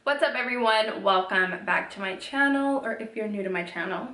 What's up everyone? Welcome back to my channel, or if you're new to my channel,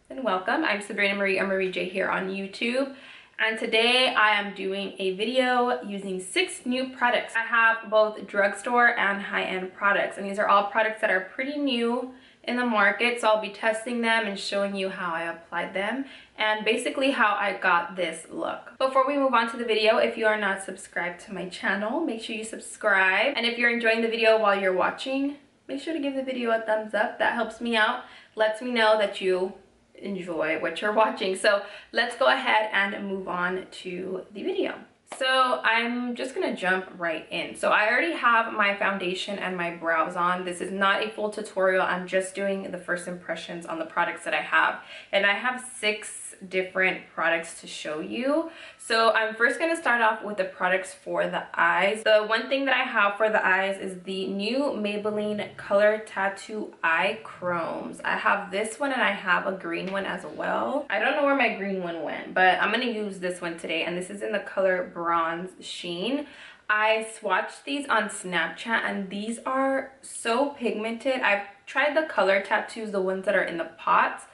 then welcome. I'm Sabrina Marie or Marie J here on YouTube, and today I am doing a video using 6 new products. I have both drugstore and high-end products, and these are all products that are pretty new in the market, so I'll be testing them and showing you how I applied them and basically how I got this look. Before we move on to the video, if you are not subscribed to my channel, make sure you subscribe, and if you're enjoying the video while you're watching, make sure to give the video a thumbs up. That helps me out, lets me know that you enjoy what you're watching. So let's go ahead and move on to the video. So I'm just gonna jump right in. So I already have my foundation and my brows on. This is not a full tutorial. I'm just doing the first impressions on the products that I have. And I have 6 different products to show you. So I'm first going to start off with the products for the eyes. The one thing that I have for the eyes is the new Maybelline Color Tattoo Eye Chromes. I have this one and I have a green one as well. I don't know where my green one went, but I'm going to use this one today, and this is in the color Bronze Sheen. I swatched these on Snapchat and these are so pigmented. I've tried the color tattoos, the ones that are in the pots,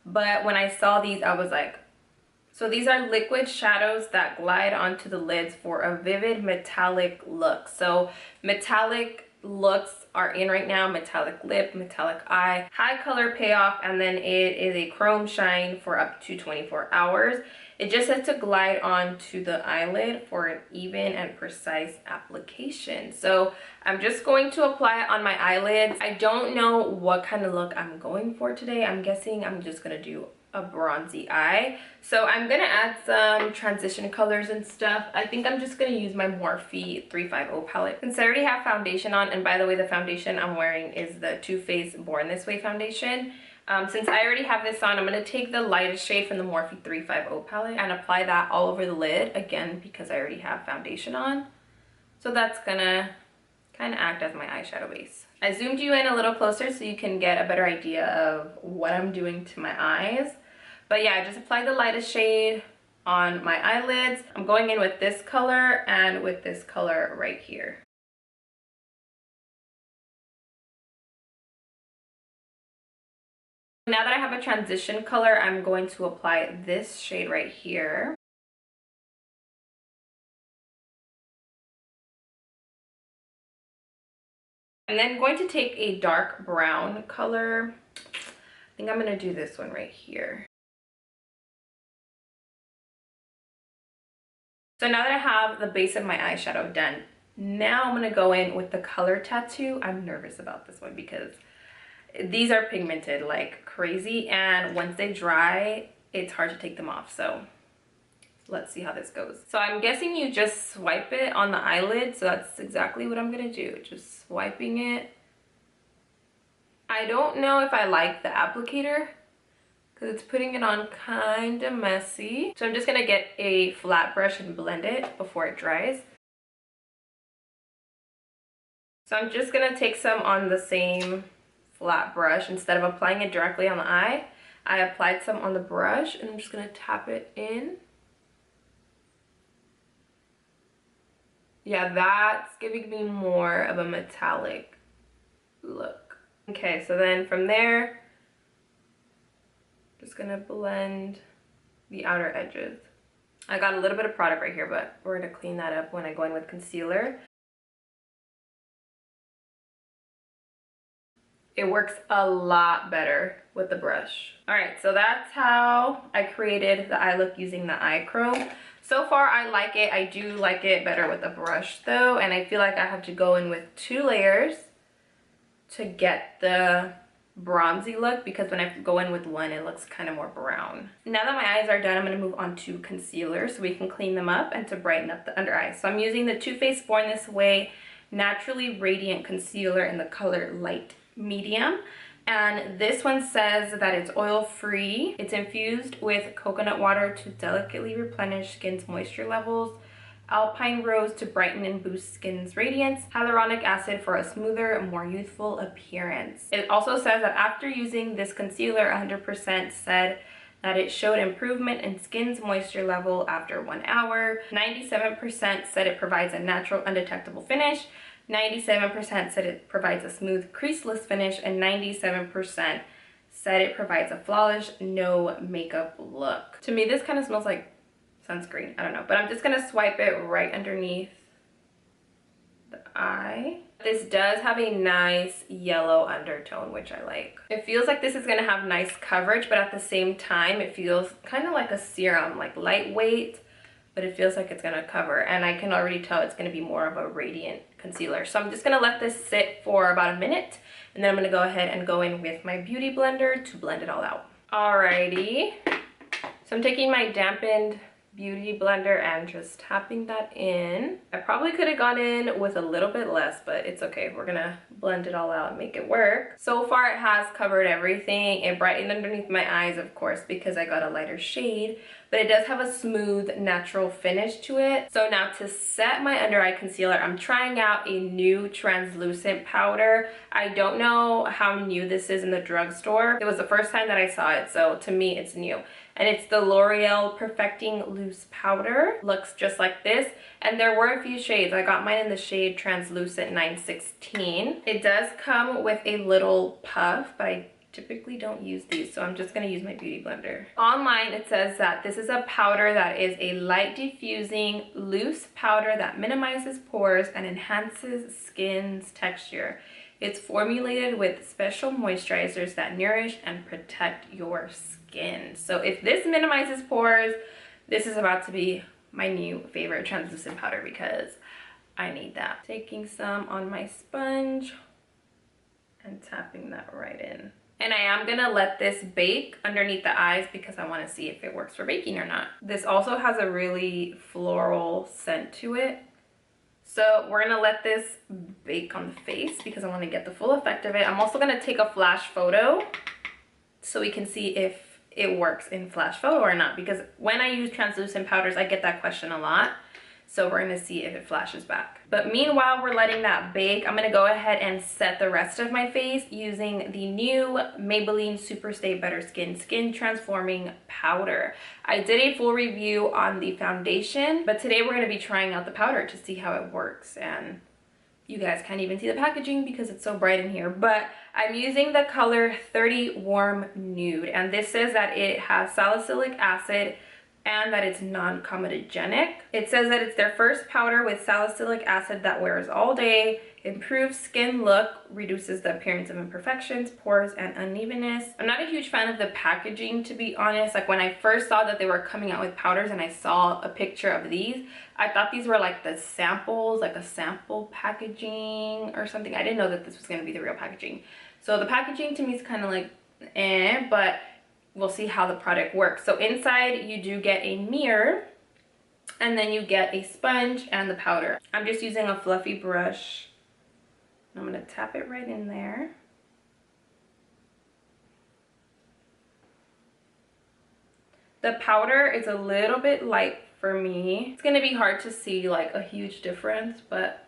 but when I saw these, I was like, so these are liquid shadows that glide onto the lids for a vivid metallic look. So metallic looks are in right now: metallic lip, metallic eye, high color payoff, and then it is a chrome shine for up to 24 hours. It just has to glide onto the eyelid for an even and precise application. So I'm just going to apply it on my eyelids. I don't know what kind of look I'm going for today. I'm guessing I'm just gonna do a bronzy eye. So I'm gonna add some transition colors and stuff. I think I'm just gonna use my Morphe 350 palette. Since I already have foundation on, and by the way, the foundation I'm wearing is the Too Faced Born This Way foundation. Since I already have this on, I'm going to take the lightest shade from the Morphe 350 palette and apply that all over the lid, again, because I already have foundation on. So that's going to kind of act as my eyeshadow base. I zoomed you in a little closer so you can get a better idea of what I'm doing to my eyes. But yeah, I just applied the lightest shade on my eyelids. I'm going in with this color and with this color right here. Now that I have a transition color, I'm going to apply this shade right here. And then going to take a dark brown color. I think I'm going to do this one right here. So now that I have the base of my eyeshadow done, now I'm going to go in with the color tattoo. I'm nervous about this one because these are pigmented like crazy, and once they dry, it's hard to take them off. So let's see how this goes. So I'm guessing you just swipe it on the eyelid. So that's exactly what I'm gonna do, just swiping it. I don't know if I like the applicator because it's putting it on kind of messy. So I'm just gonna get a flat brush and blend it before it dries. So I'm just gonna take some on the same flat brush. Instead of applying it directly on the eye, I applied some on the brush, and I'm just going to tap it in. Yeah, that's giving me more of a metallic look. Okay, so then from there, just going to blend the outer edges. I got a little bit of product right here, but we're going to clean that up when I go in with concealer. It works a lot better with the brush. All right, so that's how I created the eye look using the eye chrome. So far, I like it. I do like it better with the brush though, and I feel like I have to go in with 2 layers to get the bronzy look, because when I go in with one, it looks kind of more brown. Now that my eyes are done, I'm going to move on to concealer so we can clean them up and to brighten up the under eyes. So I'm using the Too Faced Born This Way Naturally Radiant Concealer in the color Light Medium, and this one says that it's oil free. It's infused with coconut water to delicately replenish skin's moisture levels, alpine rose to brighten and boost skin's radiance, hyaluronic acid for a smoother, more youthful appearance. It also says that after using this concealer, 100% said that it showed improvement in skin's moisture level after 1 hour. 97% said it provides a natural, undetectable finish. 97% said it provides a smooth, creaseless finish, and 97% said it provides a flawless, no makeup look. To me, this kind of smells like sunscreen. I don't know, but I'm just gonna swipe it right underneath the eye. This does have a nice yellow undertone, which I like. It feels like this is gonna have nice coverage, but at the same time, it feels kind of like a serum, like lightweight, but it feels like it's gonna cover. And I can already tell it's gonna be more of a radiant concealer. So I'm just gonna let this sit for about a minute, and then I'm gonna go ahead and go in with my beauty blender to blend it all out. Alrighty, so I'm taking my dampened beauty blender and just tapping that in. I probably could have gone in with a little bit less, but it's okay. We're gonna blend it all out and make it work. So far it has covered everything. It brightened underneath my eyes, of course, because I got a lighter shade, but it does have a smooth, natural finish to it. So now to set my under eye concealer, I'm trying out a new translucent powder. I don't know how new this is in the drugstore. It was the first time that I saw it, so to me it's new. And it's the L'Oreal Perfecting Loose Powder. Looks just like this. And there were a few shades. I got mine in the shade Translucent 916. It does come with a little puff, but I typically don't use these, so I'm just gonna use my beauty blender. Online, it says that this is a powder that is a light diffusing, loose powder that minimizes pores and enhances skin's texture. It's formulated with special moisturizers that nourish and protect your skin. So if this minimizes pores, this is about to be my new favorite translucent powder because I need that. Taking some on my sponge and tapping that right in. And I am gonna let this bake underneath the eyes because I wanna see if it works for baking or not. This also has a really floral scent to it. So we're gonna let this bake on the face because I wanna get the full effect of it. I'm also gonna take a flash photo so we can see if it works in flash photo or not, because when I use translucent powders, I get that question a lot. So we're gonna see if it flashes back. But meanwhile, we're letting that bake. I'm gonna go ahead and set the rest of my face using the new Maybelline Super Stay Better Skin Transforming Powder. I did a full review on the foundation, but today we're gonna be trying out the powder to see how it works. And you guys can't even see the packaging because it's so bright in here, but I'm using the color 30 Warm Nude, and this says that it has salicylic acid and that it's non-comedogenic. It says that it's their first powder with salicylic acid that wears all day, improves skin look, reduces the appearance of imperfections, pores, and unevenness. I'm not a huge fan of the packaging, to be honest. Like when I first saw that they were coming out with powders and I saw a picture of these, I thought these were like the samples, like a sample packaging or something. I didn't know that this was gonna be the real packaging. So the packaging to me is kind of like but we'll see how the product works. So inside you do get a mirror, and then you get a sponge and the powder. I'm just using a fluffy brush. I'm gonna tap it right in there. The powder is a little bit light for me. It's gonna be hard to see like a huge difference, but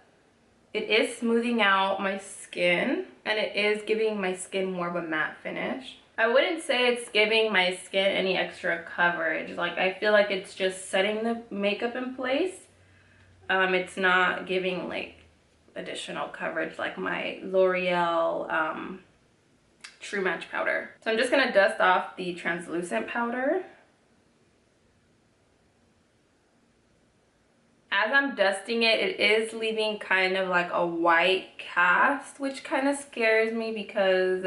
it is smoothing out my skin and it is giving my skin more of a matte finish. I wouldn't say it's giving my skin any extra coverage. Like I feel like it's just setting the makeup in place. It's not giving like additional coverage like my L'Oreal True Match powder. So I'm just gonna dust off the translucent powder. As I'm dusting it, it is leaving kind of like a white cast, which kind of scares me because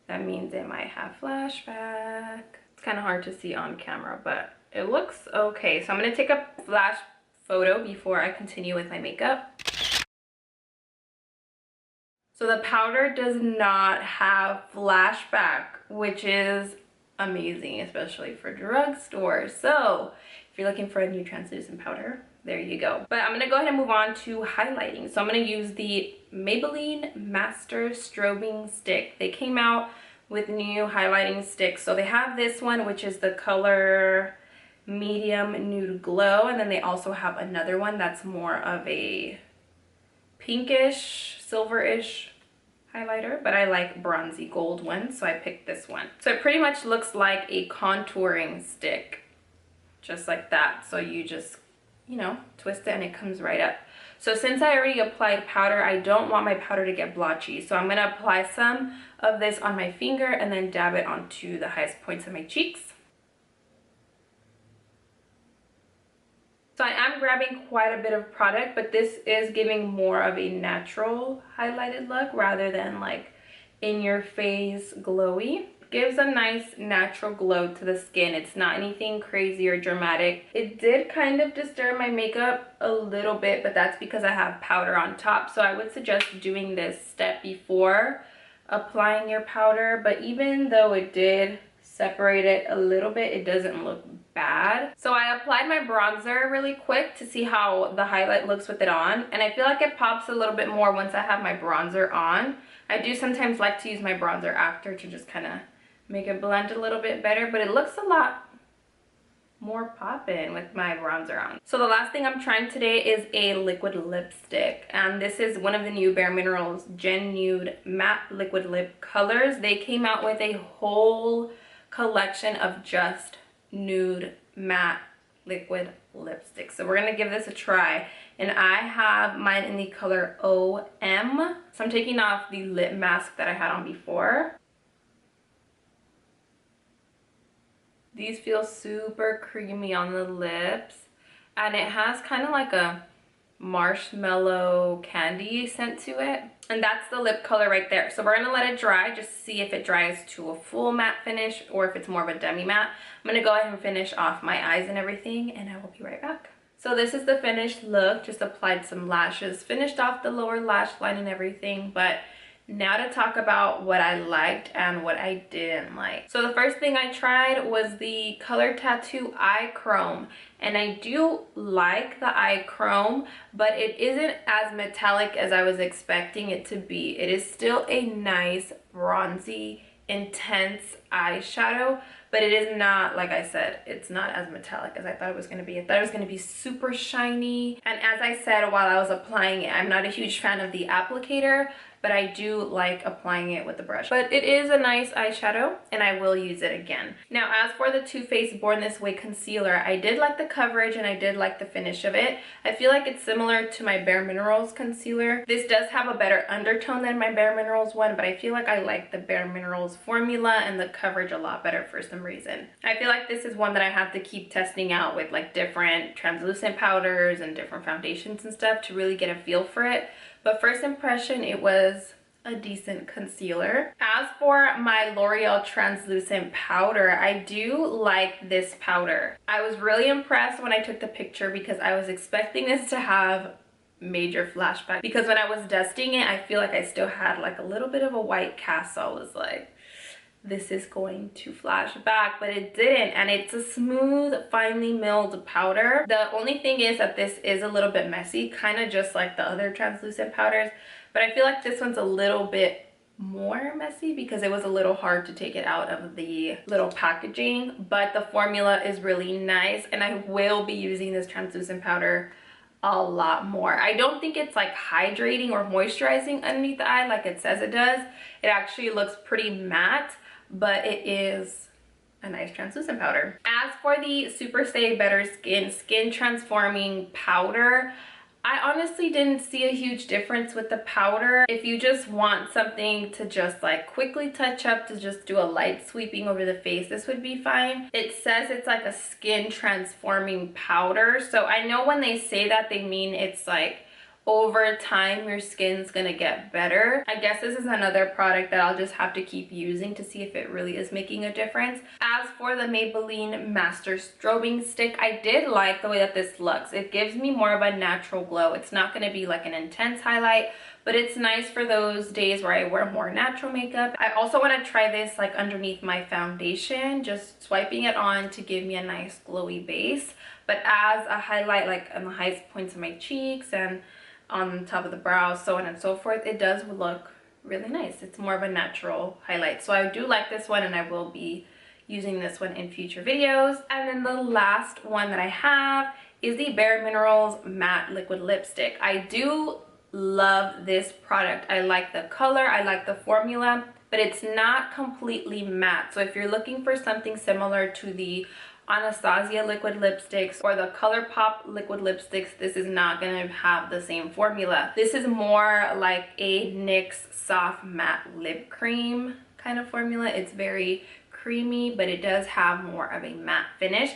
that means it might have flashback. It's kind of hard to see on camera, but it looks okay. So I'm going to take a flash photo before I continue with my makeup. So the powder does not have flashback, which is amazing, especially for drugstores. So if you're looking for a new translucent powder, there you go. But I'm gonna go ahead and move on to highlighting. So I'm gonna use the Maybelline Master Strobing Stick. They came out with new highlighting sticks. So they have this one, which is the color Medium Nude Glow. And then they also have another one that's more of a pinkish, silverish highlighter, but I like bronzy gold ones, so I picked this one. So it pretty much looks like a contouring stick, just like that. So you just, you know, twist it and it comes right up. So since I already applied powder, I don't want my powder to get blotchy. So I'm gonna apply some of this on my finger and then dab it onto the highest points of my cheeks. So I am grabbing quite a bit of product, but this is giving more of a natural highlighted look rather than like in your face glowy. Gives a nice natural glow to the skin. It's not anything crazy or dramatic. It did kind of disturb my makeup a little bit, but that's because I have powder on top. So I would suggest doing this step before applying your powder, but even though it did separate it a little bit, it doesn't look bad. So I applied my bronzer really quick to see how the highlight looks with it on, and I feel like it pops a little bit more once I have my bronzer on. I do sometimes like to use my bronzer after to just kind of make it blend a little bit better, but it looks a lot more poppin' with my bronzer on. So the last thing I'm trying today is a liquid lipstick, and this is one of the new Bare Minerals Gen Nude Matte Liquid Lip colors. They came out with a whole collection of just nude matte liquid lipstick, so we're gonna give this a try, and I have mine in the color OM. So I'm taking off the lip mask that I had on before. These feel super creamy on the lips, and it has kind of like a marshmallow candy scent to it, and that's the lip color right there. So we're gonna let it dry just to see if it dries to a full matte finish or if it's more of a demi matte. I'm gonna go ahead and finish off my eyes and everything, and I will be right back. So this is the finished look. Just applied some lashes, finished off the lower lash line and everything, but now to talk about what I liked and what I didn't like. So the first thing I tried was the Color Tattoo Eye Chrome, and I do like the eye chrome, but it isn't as metallic as I was expecting it to be. It is still a nice bronzy intense eyeshadow, but it is not, like I said, it's not as metallic as I thought it was going to be. I thought it was going to be super shiny, and as I said while I was applying it, I'm not a huge fan of the applicator, but I do like applying it with the brush. But it is a nice eyeshadow, and I will use it again. Now, as for the Too Faced Born This Way concealer, I did like the coverage and I did like the finish of it. I feel like it's similar to my Bare Minerals concealer. This does have a better undertone than my Bare Minerals one, but I feel like I like the Bare Minerals formula and the coverage a lot better for some reason. I feel like this is one that I have to keep testing out with like different translucent powders and different foundations and stuff to really get a feel for it. But first impression, it was a decent concealer. As for my L'Oreal translucent powder, I do like this powder. I was really impressed when I took the picture because I was expecting this to have major flashback, because when I was dusting it, I feel like I still had like a little bit of a white cast, so I was like, this is going to flash back, but it didn't, and it's a smooth, finely milled powder. The only thing is that this is a little bit messy, kind of just like the other translucent powders, but I feel like this one's a little bit more messy because it was a little hard to take it out of the little packaging. But the formula is really nice, and I will be using this translucent powder a lot more. I don't think it's like hydrating or moisturizing underneath the eye like it says it does. It actually looks pretty matte, but it is a nice translucent powder. As for the Super Stay Better Skin Transforming Powder, I honestly didn't see a huge difference with the powder. If you just want something to just like quickly touch up, to just do a light sweeping over the face, this would be fine. It says it's like a skin transforming powder, so I know when they say that, they mean it's like over time your skin's gonna get better. I guess this is another product that I'll just have to keep using to see if it really is making a difference. As for the Maybelline Master Strobing Stick, I did like the way that this looks. It gives me more of a natural glow. It's not gonna be like an intense highlight, but it's nice for those days where I wear more natural makeup. I also want to try this like underneath my foundation, just swiping it on to give me a nice glowy base. But as a highlight, like on the highest points of my cheeks and on top of the brows, so on and so forth, it does look really nice. It's more of a natural highlight, so I do like this one, and I will be using this one in future videos. And then the last one that I have is the Bare Minerals Matte Liquid Lipstick. I do love this product. I like the color, I like the formula, but it's not completely matte. So if you're looking for something similar to the Anastasia liquid lipsticks or the ColourPop liquid lipsticks, this is not going to have the same formula. This is more like a NYX soft matte lip cream kind of formula. It's very creamy, but it does have more of a matte finish.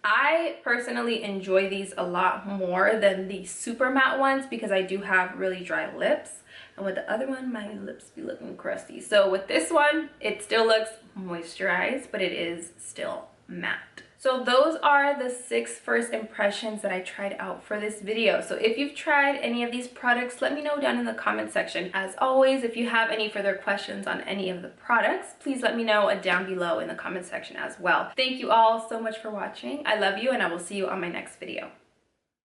I personally enjoy these a lot more than the super matte ones because I do have really dry lips. And with the other one, my lips be looking crusty. So with this one, it still looks moisturized, but it is still matte. So those are the 6 first impressions that I tried out for this video. So if you've tried any of these products, let me know down in the comment section. As always, if you have any further questions on any of the products, please let me know down below in the comment section as well. Thank you all so much for watching. I love you, and I will see you on my next video.